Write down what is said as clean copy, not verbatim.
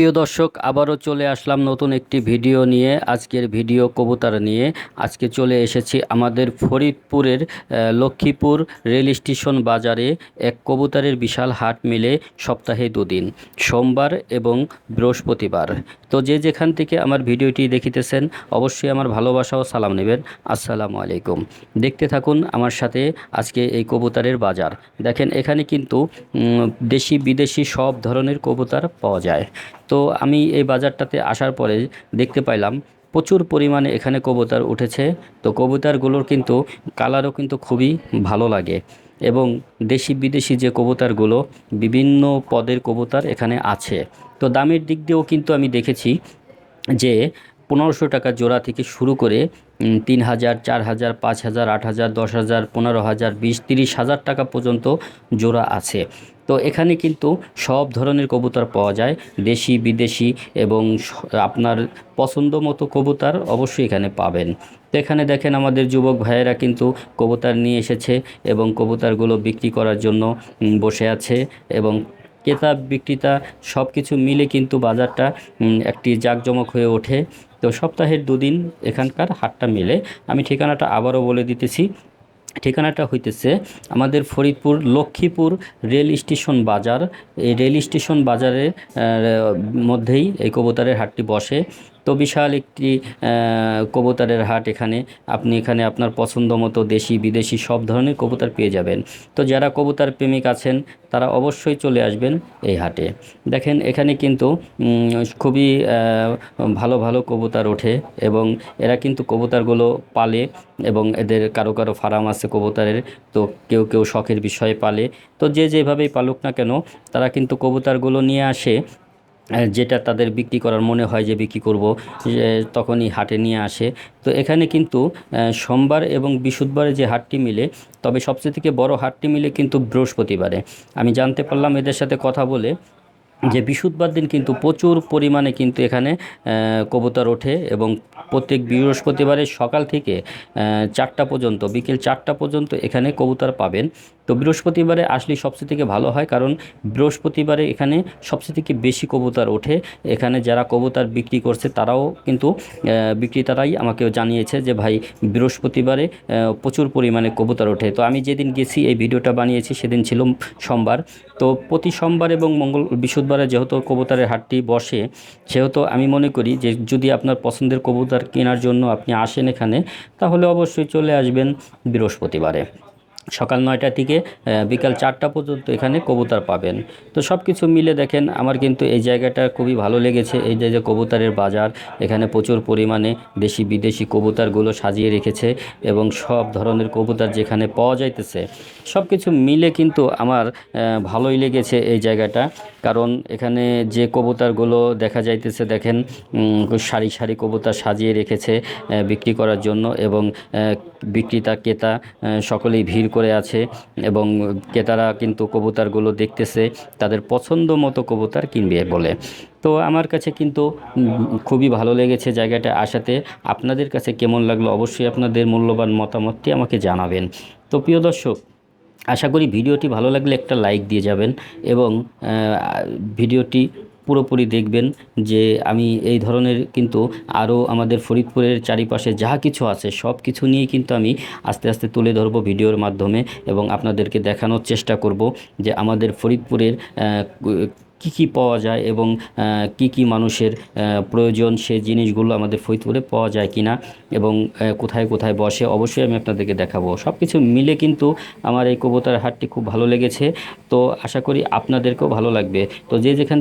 প্রিয় দর্শক, আবারও চলে আসলাম নতুন একটি ভিডিও নিয়ে। আজকের ভিডিও কবুতর নিয়ে। আজকে চলে এসেছি আমাদের ফরিদপুরের লক্ষ্মীপুর রেল স্টেশন বাজারে এক কবুতরের বিশাল হাট মিলে সপ্তাহে দুদিন, সোমবার এবং বৃহস্পতিবার। তো যে যেখান থেকে আমার ভিডিওটি দেখিতেছেন অবশ্যই আমার ভালোবাসা ও সালাম নেবেন। আসসালামু আলাইকুম। দেখতে থাকুন আমার সাথে আজকে এই কবুতরের বাজার। দেখেন এখানে কিন্তু দেশি বিদেশি সব ধরনের কবুতর পাওয়া যায়। তো আমি এই বাজারটাতে আসার পরে দেখতে পাইলাম প্রচুর পরিমাণে এখানে কবুতর উঠেছে। তো কবুতরগুলোর কিন্তু কালারও কিন্তু খুবই ভালো লাগে, এবং দেশি বিদেশি যে কবুতরগুলো বিভিন্ন পদের কবুতর এখানে আছে। তো দামের দিক দিয়েও কিন্তু আমি দেখেছি যে 1500 টাকা জোড়া থেকে শুরু করে 3000, 4000, 5000, 8000, 10,000, 15,000, 20-30 হাজার টাকা পর্যন্ত জোড়া আছে। তো এখানে কিন্তু সব ধরনের কবুতর পাওয়া যায়, দেশি বিদেশি, এবং আপনার পছন্দ মতো কবুতর অবশ্যই এখানে পাবেন। তো এখানে দেখেন আমাদের যুবক ভাইয়েরা কিন্তু কবুতর নিয়ে এসেছে এবং কবুতরগুলো বিক্রি করার জন্য বসে আছে, এবং ক্রেতা বিক্রেতা সব কিছু মিলে কিন্তু বাজারটা একটি জাঁকজমক হয়ে ওঠে। তো সপ্তাহের দুদিন এখানকার হাটটা মেলে। আমি ঠিকানাটা আবারও বলে দিতেছি। ঠিকানাটা হইতেছে আমাদের ফরিদপুর লক্ষ্মীপুর রেল স্টেশন বাজার। এই রেল স্টেশন বাজারের মধ্যেই এই কবুতরের হাটটি বসে। তো বিশাল একটি কবুতরের হাট এখানে। আপনি এখানে আপনার পছন্দ মতো দেশি বিদেশি সব ধরনের কবুতর পেয়ে যাবেন। তো যারা কবুতর প্রেমিক আছেন তারা অবশ্যই চলে আসবেন এই হাটে। দেখেন এখানে কিন্তু খুবই ভালো ভালো কবুতর ওঠে, এবং এরা কিন্তু কবুতরগুলো পালে, এবং এদের কারো কারো ফার্ম আছে কবুতরের। তো কেউ কেউ শখের বিষয়ে পালে। তো যে যেভাবেই পালুক না কেন, তারা কিন্তু কবুতরগুলো নিয়ে আসে, যেটা তাদের বিক্রি করার মনে হয় যে বিক্রি করব, তখনই হাটে নিয়ে আসে। তো এখানে কিন্তু সোমবার এবং বৃহস্পতিবারে যে হাটটি মিলে, তবে সবচেয়ে থেকে বড় হাটটি মিলে কিন্তু বৃহস্পতিবারে। আমি জানতে পারলাম এদের সাথে কথা বলে যে বৃহস্পতিবার দিন কিন্তু প্রচুর পরিমাণে কিন্তু এখানে কবুতর ওঠে, এবং প্রত্যেক বৃহস্পতিবারের সকাল থেকে 4টা পর্যন্ত, বিকেল 4টা পর্যন্ত এখানে কবুতর পাবেন। তো বৃহস্পতিবারে আসলে সবচেয়ে থেকে ভালো হয়, কারণ বৃহস্পতিবারে এখানে সবচেয়ে থেকে বেশি কবুতর ওঠে। এখানে যারা কবুতর বিক্রি করছে তারাও কিন্তু বিক্রেতারাই আমাকে জানিয়েছে যে ভাই, বৃহস্পতিবারে প্রচুর পরিমাণে কবুতর ওঠে। তো আমি যেদিন গেছি এই ভিডিওটা বানিয়েছি সেদিন ছিল সোমবার। তো প্রতি সোমবার এবং বৃহস্পতিবারে যেহেতু কবুতরের হাটটি বসে, সেহেতু আমি মনে করি যে যদি আপনার পছন্দের কবুতর কেনার জন্য আপনি আসেন এখানে, তাহলে অবশ্যই চলে আসবেন বৃহস্পতিবারে সকাল 9টা থেকে বিকাল 4টা পর্যন্ত এখানে কবুতর পাবেন। তো সব কিছু মিলে দেখেন আমার কিন্তু এই জায়গাটা খুবই ভালো লেগেছে। এই যে কবুতরের বাজার, এখানে প্রচুর পরিমাণে দেশি বিদেশি কবুতরগুলো সাজিয়ে রেখেছে, এবং সব ধরনের কবুতর যেখানে পাওয়া যাইতেছে, সব কিছু মিলে কিন্তু আমার ভালোই লেগেছে এই জায়গাটা। কারণ এখানে যে কবুতরগুলো দেখা যাইতেছে, দেখেন সারি সারি কবুতর সাজিয়ে রেখেছে বিক্রি করার জন্য, এবং বিক্রেতা ক্রেতা সকলেই ভিড় করে আছে, এবং ক্রেতারা কিন্তু কবুতরগুলো দেখতেছে, তাদের পছন্দ মতো কবুতর কিনবে বলে। তো আমার কাছে কিন্তু খুবই ভালো লেগেছে জায়গাটা আসাতে। আপনাদের কাছে কেমন লাগলো অবশ্যই আপনাদের মূল্যবান মতামতটি আমাকে জানাবেন। তো প্রিয় দর্শক, আশা করি ভিডিওটি ভালো লাগলে একটা লাইক দিয়ে যাবেন, এবং ভিডিওটি পুরোপুরি দেখবেন। যে আমি এই ধরনের কিন্তু আরও আমাদের ফরিদপুরের চারিপাশে যা কিছু আছে সব কিছু নিয়েই কিন্তু আমি আস্তে আস্তে তুলে ধরব ভিডিওর মাধ্যমে, এবং আপনাদেরকে দেখানোর চেষ্টা করব যে আমাদের ফরিদপুরের কী কী পাওয়া যায়, এবং কী কী মানুষের প্রয়োজন সে জিনিসগুলো আমাদের ফরিদপুরে পাওয়া যায় কিনা, এবং কোথায় কোথায় বসে অবশ্যই আমি আপনাদেরকে দেখাবো। সব কিছু মিলে কিন্তু আমার এই কবুতর হাটটি খুব ভালো লেগেছে। তো আশা করি আপনাদেরকেও ভালো লাগবে। তো যে যেখান